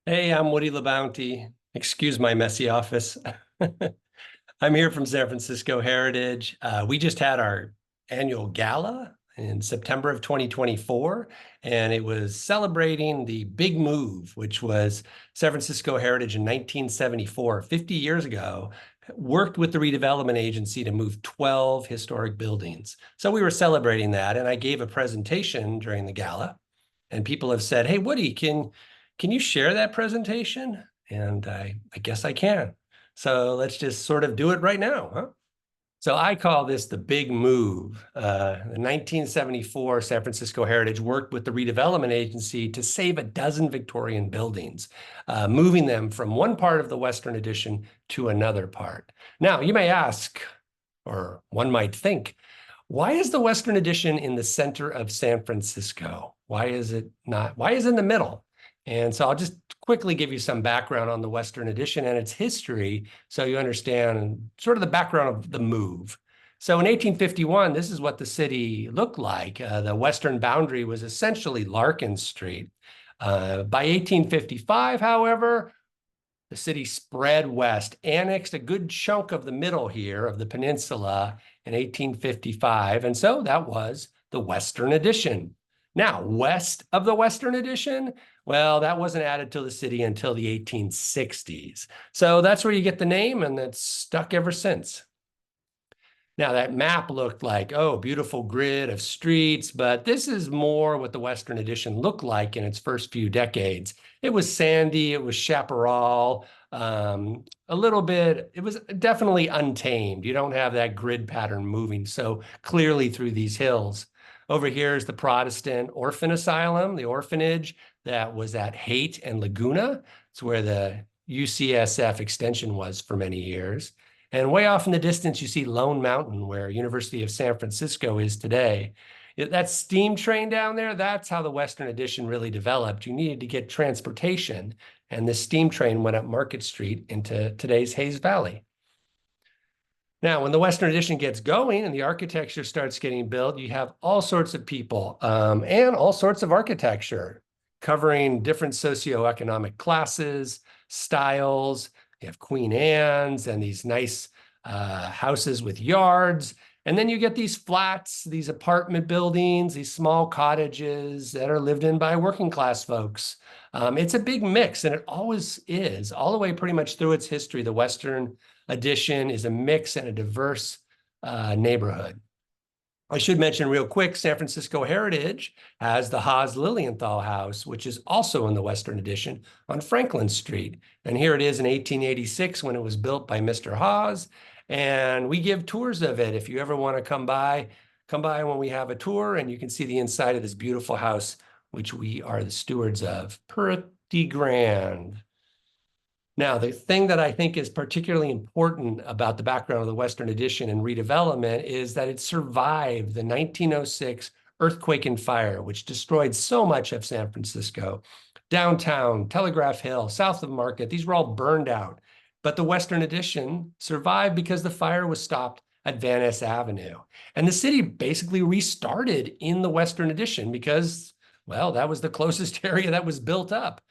Hey, I'm Woody LaBounty. Excuse my messy office. I'm here from San Francisco Heritage. We just had our annual gala in September of 2024, and it was celebrating the big move, which was San Francisco Heritage in 1974, 50 years ago, worked with the redevelopment agency to move 12 historic buildings. So we were celebrating that, and I gave a presentation during the gala, and people have said, "Hey, Woody, can you share that presentation?" And I guess I can. So let's just sort of do it right now, huh? So I call this the big move. In 1974, San Francisco Heritage worked with the redevelopment agency to save a dozen Victorian buildings, moving them from one part of the Western Addition to another part. Now, you may ask, or one might think, why is the Western Addition in the center of San Francisco? Why is it not? Why is it in the middle? And so I'll just quickly give you some background on the Western Addition and its history so you understand sort of the background of the move. So in 1851, this is what the city looked like. The western boundary was essentially Larkin Street. By 1855, however, the city spread west, annexed a good chunk of the middle here of the peninsula in 1855. And so that was the Western Addition. Now, west of the Western Addition, well, that wasn't added to the city until the 1860s. So that's where you get the name, and it's stuck ever since. Now, that map looked like, oh, beautiful grid of streets, but this is more what the Western Addition looked like in its first few decades. It was sandy, it was chaparral, a little bit, it was definitely untamed. You don't have that grid pattern moving so clearly through these hills. Over here is the Protestant Orphan Asylum, the orphanage that was at Haight and Laguna. It's where the UCSF extension was for many years. And way off in the distance, you see Lone Mountain, where University of San Francisco is today. That steam train down there, that's how the Western Addition really developed. You needed to get transportation, and this steam train went up Market Street into today's Hayes Valley. Now, when the Western Addition gets going and the architecture starts getting built, you have all sorts of people and all sorts of architecture covering different socioeconomic classes, styles. You have Queen Anne's and these nice houses with yards. And then you get these flats, these apartment buildings, these small cottages that are lived in by working class folks. It's a big mix, and it always is, all the way pretty much through its history. The Western Addition is a mix and a diverse neighborhood. I should mention real quick, San Francisco Heritage has the Haas Lilienthal House, which is also in the Western Addition on Franklin Street. And here it is in 1886 when it was built by Mr. Haas. And we give tours of it. If you ever want to come by when we have a tour, and you can see the inside of this beautiful house, which we are the stewards of. Pretty grand. Now, the thing that I think is particularly important about the background of the Western Addition and redevelopment is that it survived the 1906 earthquake and fire, which destroyed so much of San Francisco. Downtown, Telegraph Hill, south of Market, these were all burned out. But the Western Addition survived because the fire was stopped at Van Ness Avenue. And the city basically restarted in the Western Addition because, well, that was the closest area that was built up.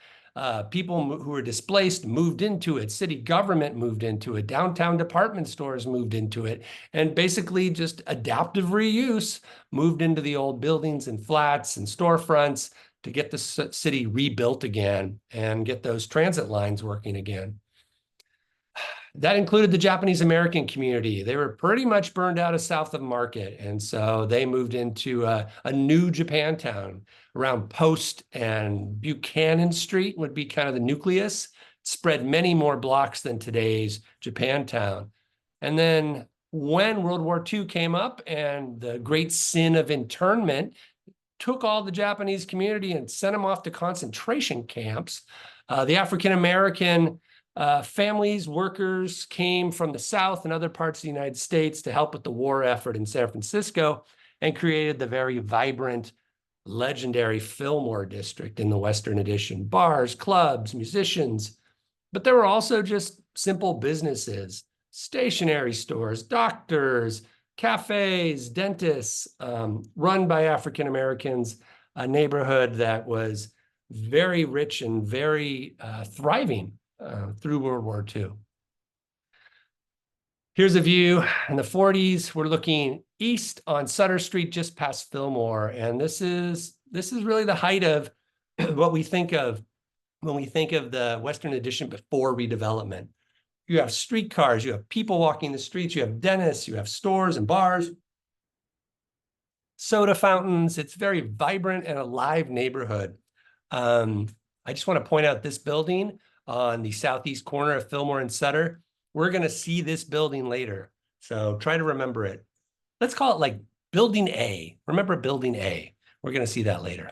People who were displaced moved into it. City government moved into it. Downtown department stores moved into it. And basically just adaptive reuse moved into the old buildings and flats and storefronts to get the city rebuilt again and get those transit lines working again. That included the Japanese American community. They were pretty much burned out of south of Market. And so they moved into a new Japantown around Post and Buchanan Street would be kind of the nucleus. It spread many more blocks than today's Japantown. And then when World War II came up and the great sin of internment took all the Japanese community and sent them off to concentration camps, the African-American families, workers came from the South and other parts of the United States to help with the war effort in San Francisco and created the very vibrant, legendary Fillmore district in the Western Addition. Bars, clubs, musicians, but there were also just simple businesses, stationery stores, doctors, cafes, dentists, run by African Americans, a neighborhood that was very rich and very thriving through World War II. Here's a view in the 40s. We're looking east on Sutter Street, just past Fillmore. And this is really the height of what we think of when we think of the Western Addition before redevelopment. You have streetcars, you have people walking the streets, you have dentists, you have stores and bars, soda fountains. It's a very vibrant and alive neighborhood. I just want to point out this building on the southeast corner of Fillmore and Sutter. We're going to see this building later, so try to remember it. Let's call it like Building A. Remember Building A. We're going to see that later.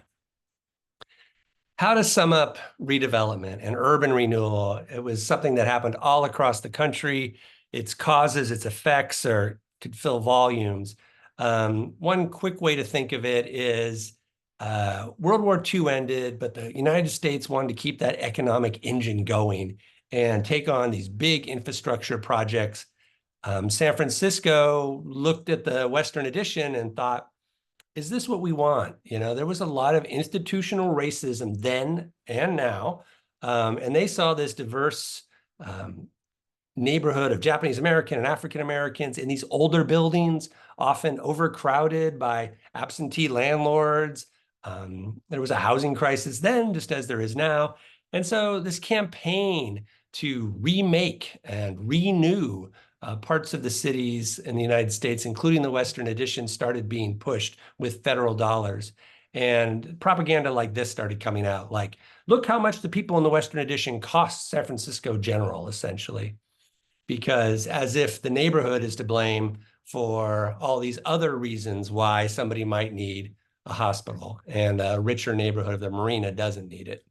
How to sum up redevelopment and urban renewal? It was something that happened all across the country. Its causes, its effects could fill volumes. One quick way to think of it is World War II ended, but the United States wanted to keep that economic engine going and take on these big infrastructure projects. San Francisco looked at the Western Addition and thought, is this what we want? You know, there was a lot of institutional racism then and now, and they saw this diverse neighborhood of Japanese American and African Americans in these older buildings, often overcrowded by absentee landlords. There was a housing crisis then, just as there is now. And so this campaign to remake and renew parts of the cities in the United States, including the Western Addition, started being pushed with federal dollars. And propaganda like this started coming out, like, look how much the people in the Western Addition cost San Francisco General, essentially, because as if the neighborhood is to blame for all these other reasons why somebody might need a hospital, and a richer neighborhood of the Marina doesn't need it.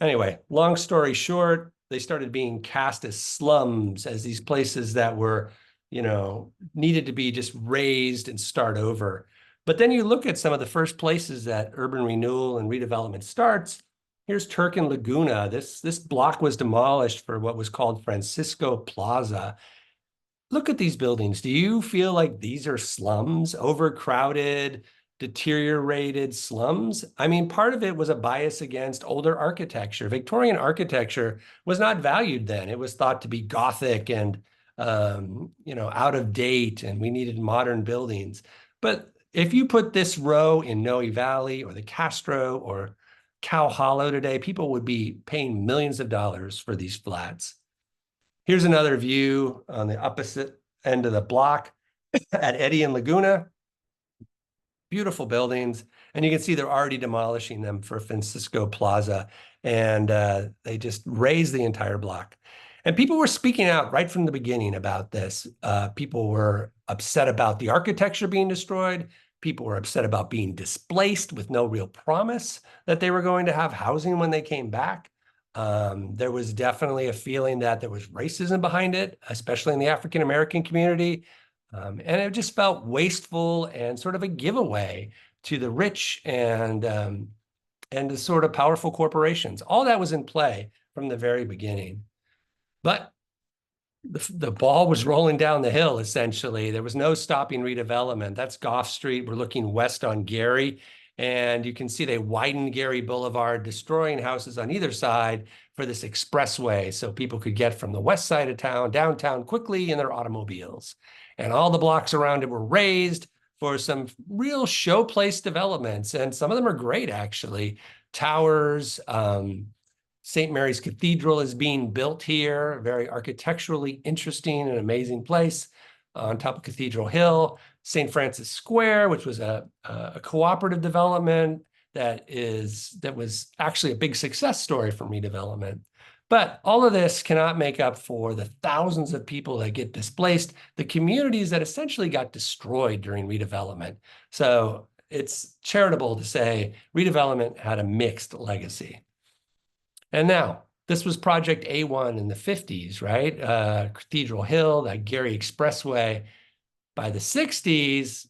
Anyway, long story short, they started being cast as slums, as these places that were, you know, needed to be just raised and start over. But then you look at some of the first places that urban renewal and redevelopment starts. Here's Turk and Laguna. This block was demolished for what was called Francisco Plaza. Look at these buildings. Do you feel like these are slums, overcrowded, deteriorated slums? I mean, part of it was a bias against older architecture. Victorian architecture was not valued then. It was thought to be Gothic and, you know, out of date, and we needed modern buildings. But if you put this row in Noe Valley or the Castro or Cow Hollow today, people would be paying millions of dollars for these flats. Here's another view on the opposite end of the block at Eddy and Laguna. Beautiful buildings, and you can see they're already demolishing them for Francisco Plaza, and they just raised the entire block. And people were speaking out right from the beginning about this. People were upset about the architecture being destroyed. People were upset about being displaced with no real promise that they were going to have housing when they came back. There was definitely a feeling that there was racism behind it, especially in the African American community. And it just felt wasteful and sort of a giveaway to the rich and the sort of powerful corporations. All that was in play from the very beginning. But the ball was rolling down the hill, essentially. There was no stopping redevelopment. That's Gough Street. We're looking west on Gary. And you can see they widened Gary Boulevard, destroying houses on either side for this expressway so people could get from the west side of town, downtown quickly in their automobiles. And all the blocks around it were raised for some real showplace developments. And some of them are great, actually. Towers, St. Mary's Cathedral is being built here, very architecturally interesting and amazing place on top of Cathedral Hill. St. Francis Square, which was a cooperative development that was actually a big success story for redevelopment. But all of this cannot make up for the thousands of people that get displaced, the communities that essentially got destroyed during redevelopment. So it's charitable to say redevelopment had a mixed legacy. And now, this was Project A1 in the 50s, right? Cathedral Hill, that Gary Expressway. By the 60s,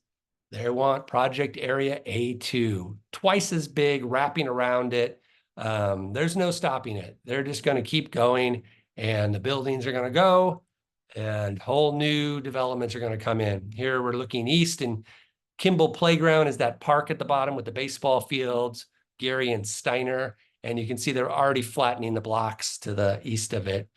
they want Project Area A2, twice as big, wrapping around it. There's no stopping it. They're just going to keep going, and the buildings are going to go, and whole new developments are going to come in. Here we're looking east, and Kimball Playground is that park at the bottom with the baseball fields, Gary and Steiner. And you can see they're already flattening the blocks to the east of it.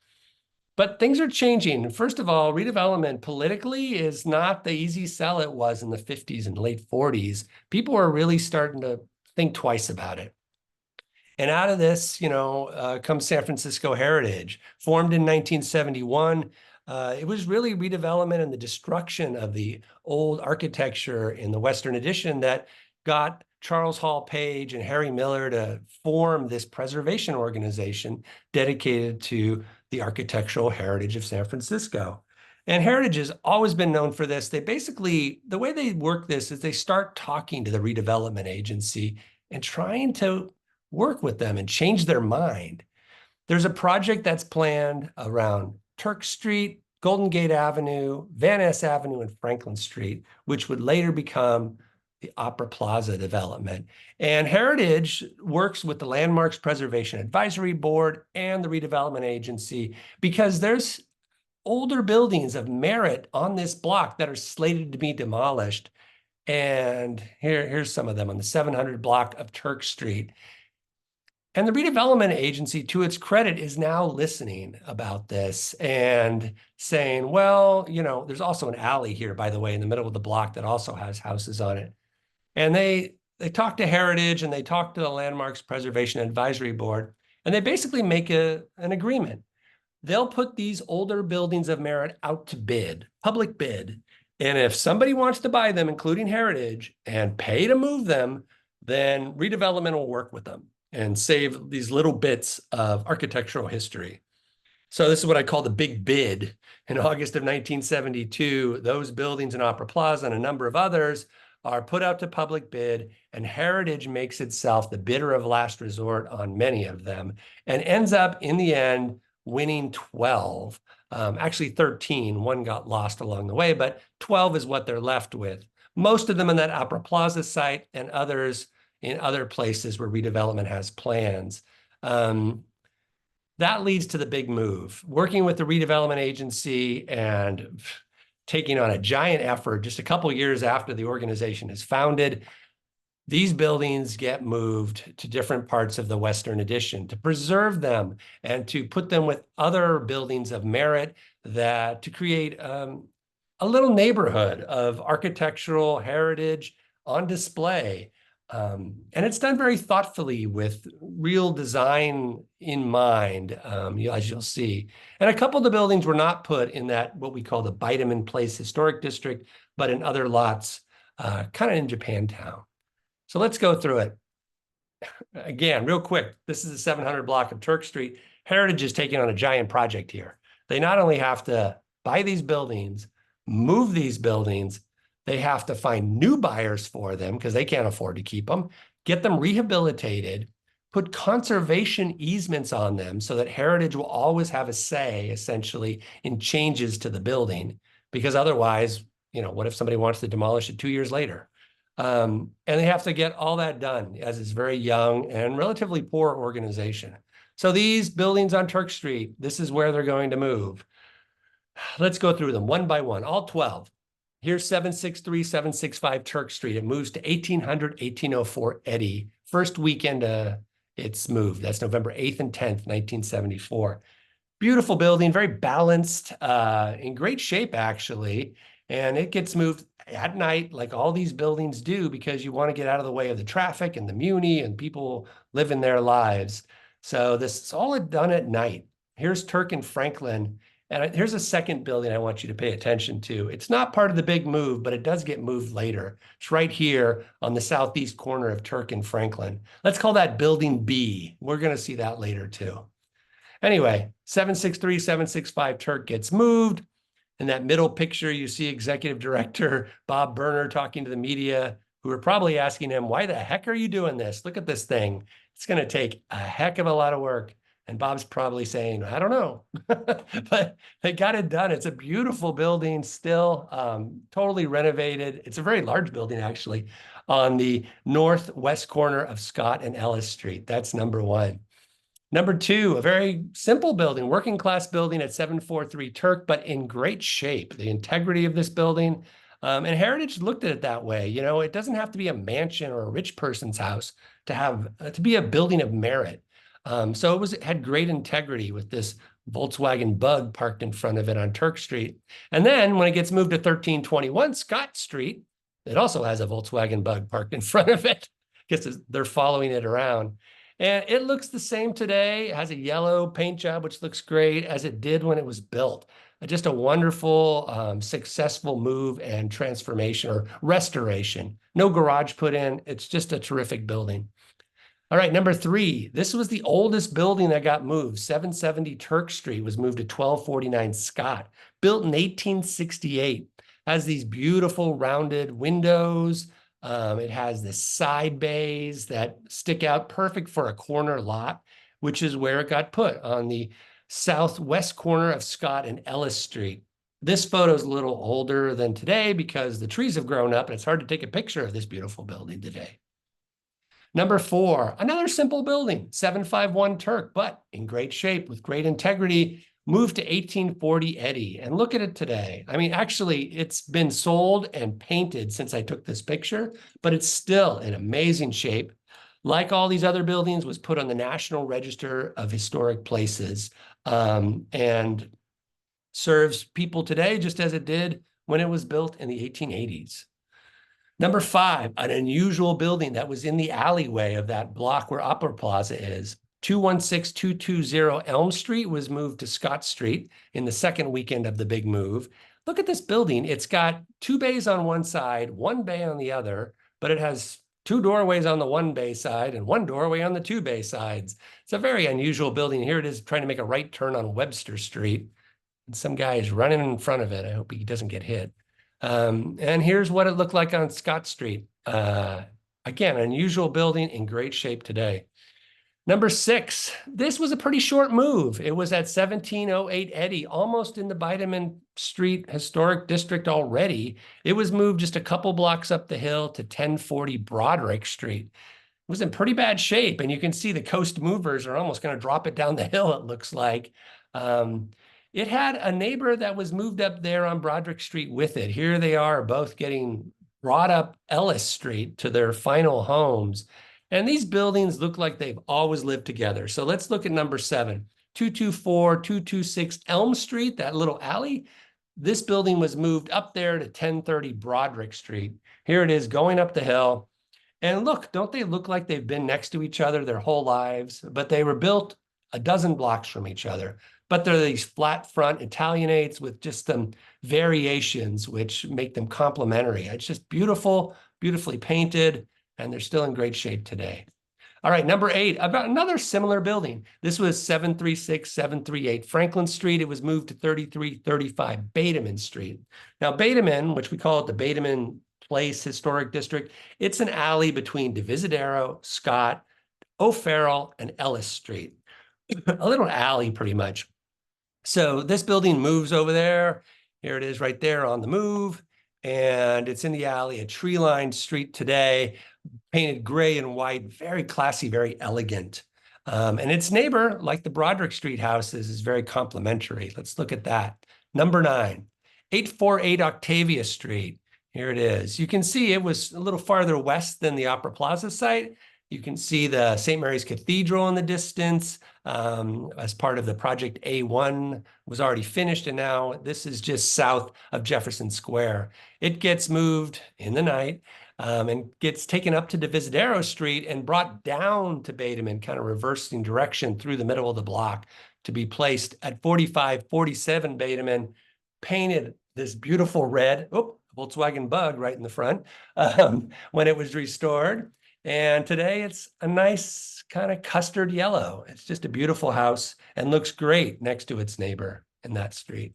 But things are changing. First of all, redevelopment politically is not the easy sell it was in the 50s and late 40s. People are really starting to think twice about it. And out of this, comes San Francisco Heritage, formed in 1971. It was really redevelopment and the destruction of the old architecture in the Western Addition that got Charles Hall Page and Harry Miller to form this preservation organization dedicated to the architectural heritage of San Francisco. And Heritage has always been known for this. They basically, the way they work this is they start talking to the redevelopment agency and trying to work with them and change their mind. There's a project that's planned around Turk Street, Golden Gate Avenue, Van Ness Avenue, and Franklin Street, which would later become the Opera Plaza development. And Heritage works with the Landmarks Preservation Advisory Board and the redevelopment agency because there's older buildings of merit on this block that are slated to be demolished. And here's some of them on the 700 block of Turk Street. And the redevelopment agency, to its credit, is now listening about this and saying, well, there's also an alley here, by the way, in the middle of the block that also has houses on it. And they talk to Heritage and they talk to the Landmarks Preservation Advisory Board, and they basically make an agreement. They'll put these older buildings of merit out to bid, public bid. And if somebody wants to buy them, including Heritage, and pay to move them, then redevelopment will work with them and save these little bits of architectural history. So this is what I call the big bid. In August of 1972, those buildings in Opera Plaza and a number of others are put out to public bid, and Heritage makes itself the bidder of last resort on many of them and ends up, in the end, winning 12. Actually 13, one got lost along the way, but 12 is what they're left with. Most of them in that Opera Plaza site and others in other places where redevelopment has plans. That leads to the big move. Working with the redevelopment agency and taking on a giant effort just a couple of years after the organization is founded, these buildings get moved to different parts of the Western Addition to preserve them and to put them with other buildings of merit to create a little neighborhood of architectural heritage on display. And it's done very thoughtfully with real design in mind, as you'll see. And a couple of the buildings were not put in that, what we call the Biteman Place Historic District, but in other lots, kind of in Japantown. So let's go through it. Again, real quick, this is the 700 block of Turk Street. Heritage is taking on a giant project here. They not only have to buy these buildings, move these buildings, they have to find new buyers for them because they can't afford to keep them, get them rehabilitated, put conservation easements on them so that Heritage will always have a say, essentially, in changes to the building. Because otherwise, what if somebody wants to demolish it 2 years later? And they have to get all that done as it's very young and relatively poor organization. So these buildings on Turk Street, this is where they're going to move. Let's go through them one by one, all 12. Here's 763, 765 Turk Street. It moves to 1800, 1804 Eddy. First weekend it's moved. That's November 8th and 10th, 1974. Beautiful building, very balanced, in great shape, actually. And it gets moved at night, like all these buildings do, because you want to get out of the way of the traffic and the muni and people living their lives. So this is all done at night. Here's Turk and Franklin. And here's a second building I want you to pay attention to. It's not part of the big move, but it does get moved later. It's right here on the southeast corner of Turk and Franklin. Let's call that Building B. We're going to see that later too. Anyway, 763, 765 Turk gets moved. In that middle picture, you see Executive Director Bob Berner talking to the media, who are probably asking him, why the heck are you doing this? Look at this thing. It's going to take a heck of a lot of work. And Bob's probably saying, I don't know, but they got it done. It's a beautiful building still, totally renovated. It's a very large building, actually, on the northwest corner of Scott and Ellis Street. That's number one. Number two, a very simple building, working class building at 743 Turk, but in great shape. The integrity of this building, and Heritage looked at it that way. It doesn't have to be a mansion or a rich person's house to be a building of merit. So it had great integrity with this Volkswagen Bug parked in front of it on Turk Street. And then when it gets moved to 1321 Scott Street, it also has a Volkswagen Bug parked in front of it. Because they're following it around. And it looks the same today. It has a yellow paint job, which looks great, as it did when it was built. Just a wonderful, successful move and transformation or restoration. No garage put in. It's just a terrific building. All right, number 3. This was the oldest building that got moved. 770 Turk Street was moved to 1249 Scott. Built in 1868. Has these beautiful rounded windows. It has the side bays that stick out, perfect for a corner lot, which is where it got put, on the southwest corner of Scott and Ellis Street. This photo is a little older than today because the trees have grown up and it's hard to take a picture of this beautiful building today. Number 4, another simple building, 751 Turk, but in great shape with great integrity, moved to 1840 Eddy. And look at it today. I mean, actually, it's been sold and painted since I took this picture, but it's still in amazing shape. Like all these other buildings, was put on the National Register of Historic Places, and serves people today just as it did when it was built in the 1880s. Number 5, an unusual building that was in the alleyway of that block where Opera Plaza is. 216220 Elm Street was moved to Scott Street in the second weekend of the big move. Look at this building. It's got 2 bays on one side, 1 bay on the other, but it has 2 doorways on the 1 bay side and 1 doorway on the 2 bay sides. It's a very unusual building. Here it is trying to make a right turn on Webster Street. And some guy is running in front of it. I hope he doesn't get hit. And here's what it looked like on Scott Street. Again, an unusual building in great shape today. Number 6, this was a pretty short move. It was at 1708 Eddy, almost in the Bideman Street Historic District already. It was moved just a couple blocks up the hill to 1040 Broderick Street. It was in pretty bad shape, and you can see the coast movers are almost going to drop it down the hill, it looks like. It had a neighbor that was moved up there on Broderick Street with it. Here they are both getting brought up Ellis Street to their final homes. And these buildings look like they've always lived together. So let's look at number 7, 224-226 Elm Street, that little alley. This building was moved up there to 1030 Broderick Street. Here it is going up the hill. And look, don't they look like they've been next to each other their whole lives? But they were built a dozen blocks from each other. But they're these flat front Italianates with just some variations which make them complementary. It's just beautiful, beautifully painted, and they're still in great shape today. All right, number 8, about another similar building. This was 736-738 Franklin Street. It was moved to 3335 Bateman Street. Now, Bateman, which we call it the Bateman Place Historic District, it's an alley between Divisadero, Scott, O'Farrell, and Ellis Street. A little alley, pretty much. So this building moves over there. Here it is right there on the move. And it's in the alley, a tree-lined street today, painted gray and white, very classy, very elegant. And its neighbor, like the Broderick Street houses, is very complimentary. Let's look at that. Number 9, 848 Octavia Street. Here it is. You can see it was a little farther west than the Opera Plaza site. You can see the St. Mary's Cathedral in the distance, as part of the Project A1 was already finished, and now this is just south of Jefferson Square. It gets moved in the night and gets taken up to Divisadero Street and brought down to Bateman, kind of reversing direction through the middle of the block to be placed at 4547 Bateman, painted this beautiful red, Volkswagen Bug right in the front, when it was restored. And today it's a nice kind of custard yellow. It's just a beautiful house and looks great next to its neighbor in that street.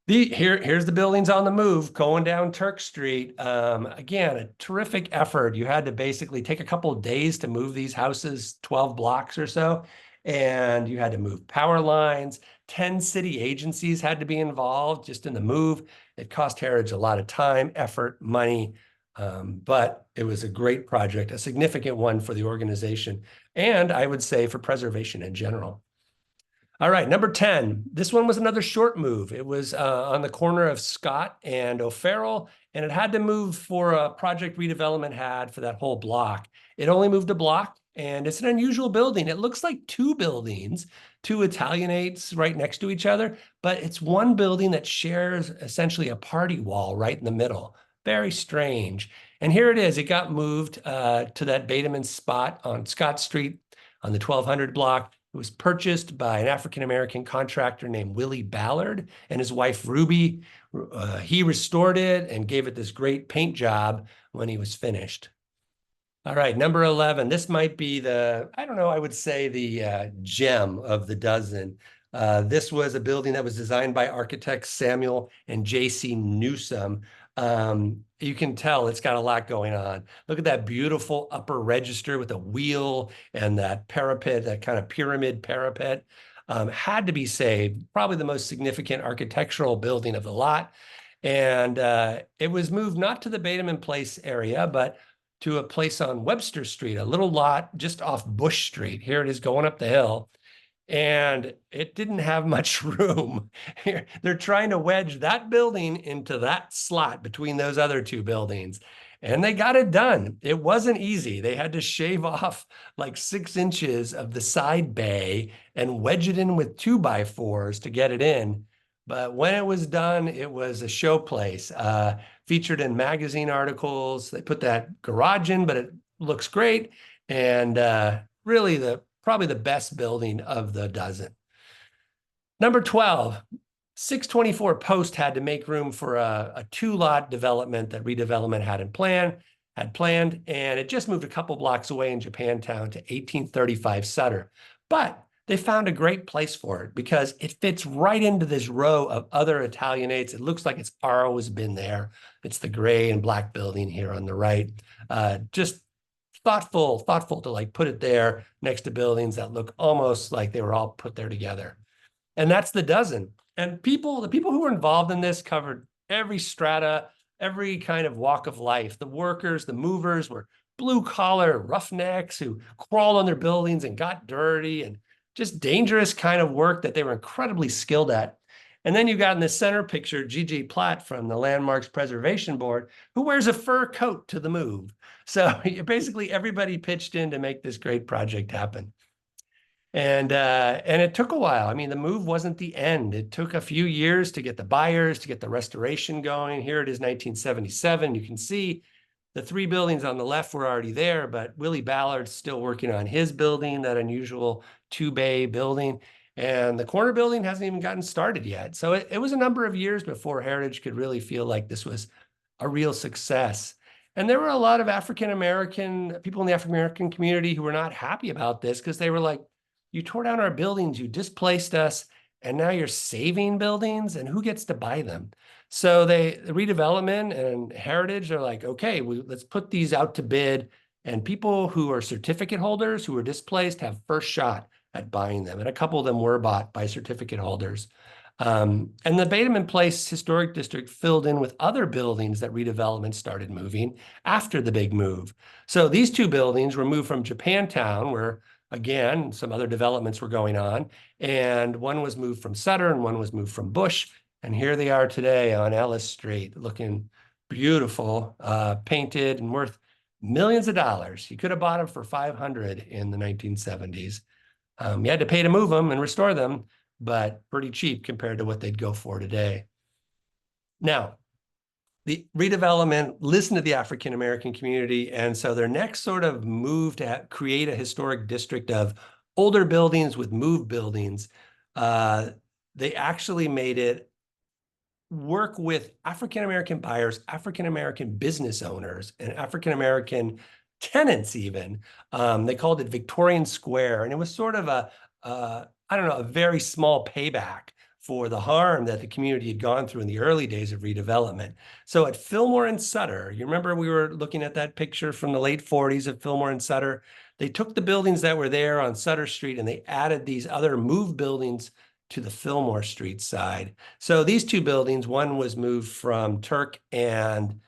Here's the buildings on the move going down Turk Street. Again, a terrific effort. You had to basically take a couple of days to move these houses, 12 blocks or so. And you had to move power lines. 10 city agencies had to be involved just in the move. It cost Heritage a lot of time, effort, money. But it was a great project, a significant one for the organization, and I would say for preservation in general. All right, number 10. This one was another short move. It was on the corner of Scott and O'Farrell, and it had to move for a project redevelopment had for that whole block. It only moved a block, And it's an unusual building. It looks like two buildings, two Italianates right next to each other, but it's one building that shares essentially a party wall right in the middle. Very strange. And here it is. It got moved to that Bateman spot on Scott Street on the 1200 block. It was purchased by an African-American contractor named Willie Ballard and his wife, Ruby. He restored it and gave it this great paint job when he was finished. All right, number 11. This might be the, I don't know, I would say the gem of the dozen. This was a building that was designed by architects Samuel and J.C. Newsom. You can tell it's got a lot going on. Look at that beautiful upper register with a wheel and that parapet, that kind of pyramid parapet. Had to be saved, probably the most significant architectural building of the lot. And it was moved not to the Bateman Place area, but to a place on Webster Street, a little lot just off Bush Street. Here it is going up the hill. And it didn't have much room. They're trying to wedge that building into that slot between those other two buildings. And they got it done. It wasn't easy. They had to shave off like 6 inches of the side bay and wedge it in with 2x4s to get it in. But when it was done, it was a showplace. Featured in magazine articles. They put that garage in, but it looks great. And really probably the best building of the dozen. Number 12, 624 Post had to make room for a 2-lot development that redevelopment had planned, and it just moved a couple blocks away in Japantown to 1835 Sutter. But they found a great place for it because it fits right into this row of other Italianates. It looks like it's always been there. It's the gray and black building here on the right. Just thoughtful to like put it there next to buildings that look almost like they were all put there together. And that's the dozen. And the people who were involved in this covered every strata, every kind of walk of life. The workers, the movers were blue collar roughnecks who crawled on their buildings and got dirty and just dangerous kind of work that they were incredibly skilled at. And then you got in the center picture, Gigi Platt from the Landmarks Preservation Board, who wears a fur coat to the move. So basically everybody pitched in to make this great project happen. And it took a while. I mean, the move wasn't the end. It took a few years to get the buyers, to get the restoration going. Here it is, 1977. You can see the 3 buildings on the left were already there, but Willie Ballard's still working on his building, that unusual 2-bay building. And the corner building hasn't even gotten started yet. So it was a number of years before Heritage could really feel like this was a real success. And there were a lot of African-American people in the African-American community who were not happy about this because they were like, you tore down our buildings, you displaced us, and now you're saving buildings, and who gets to buy them? So the redevelopment and Heritage are like, okay, let's put these out to bid, and people who are certificate holders who were displaced have first shot at buying them. And a couple of them were bought by certificate holders. And the Bateman Place Historic District filled in with other buildings that redevelopment started moving after the big move. So these 2 buildings were moved from Japantown, where again, some other developments were going on, and one was moved from Sutter and one was moved from Bush. And here they are today on Ellis Street, looking beautiful, painted and worth millions of dollars. You could have bought them for $500 in the 1970s. You had to pay to move them and restore them, but pretty cheap compared to what they'd go for today. Now, the redevelopment listened to the African-American community, and so their next sort of move to create a historic district of older buildings with moved buildings, they actually made it work with African-American buyers, African-American business owners, and African-American tenants even. They called it Victorian Square, and it was sort of I don't know, a very small payback for the harm that the community had gone through in the early days of redevelopment. So at Fillmore and Sutter, you remember we were looking at that picture from the late 40s of Fillmore and Sutter? They took the buildings that were there on Sutter Street and they added these other moved buildings to the Fillmore Street side. So these 2 buildings, one was moved from Turk and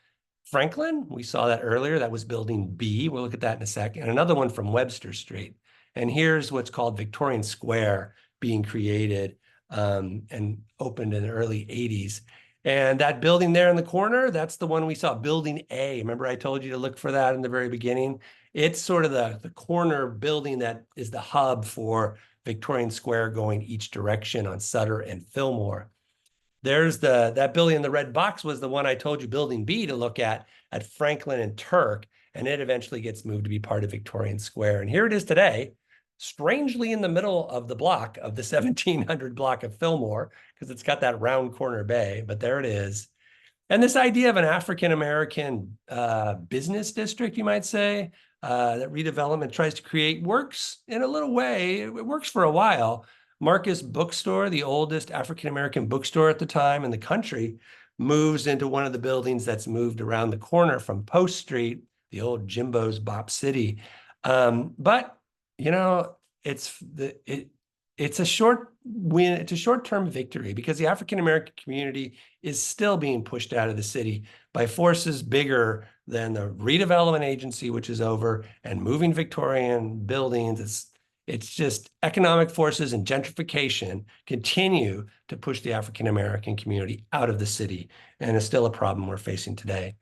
Franklin. We saw that earlier. That was building B. We'll look at that in a second. And another one from Webster Street. And here's what's called Victorian Square being created and opened in the early 80s. And that building there in the corner, that's the one we saw, Building A. Remember I told you to look for that in the very beginning? It's sort of the corner building that is the hub for Victorian Square going each direction on Sutter and Fillmore. There's that building in the red box was the one I told you, Building B, to look at Franklin and Turk, and it eventually gets moved to be part of Victorian Square. And here it is today, strangely in the middle of the block of the 1700 block of Fillmore, because it's got that round corner bay, but there it is. And this idea of an African-American business district, you might say, that redevelopment tries to create works in a little way. It works for a while. Marcus Bookstore, the oldest African-American bookstore at the time in the country, moves into one of the buildings that's moved around the corner from Post Street, the old Jimbo's Bop City. But, you know, it's a short win. It's a short-term victory because the African-American community is still being pushed out of the city by forces bigger than the redevelopment agency, which is over, and moving Victorian buildings. It's just economic forces and gentrification continue to push the African-American community out of the city, and it's still a problem we're facing today.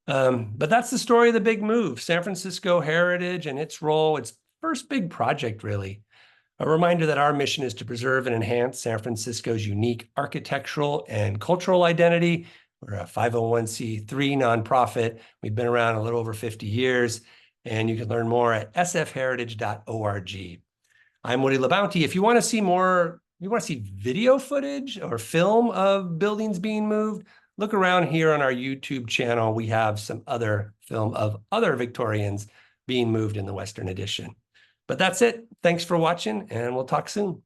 But that's the story of the big move, San Francisco Heritage and its role, its first big project, really. A reminder that our mission is to preserve and enhance San Francisco's unique architectural and cultural identity. We're a 501c3 nonprofit. We've been around a little over 50 years, and you can learn more at sfheritage.org. I'm Woody LaBounty. If you want to see more, you want to see video footage or film of buildings being moved, look around here on our YouTube channel. We have some other film of other Victorians being moved in the Western Addition. But that's it. Thanks for watching, and we'll talk soon.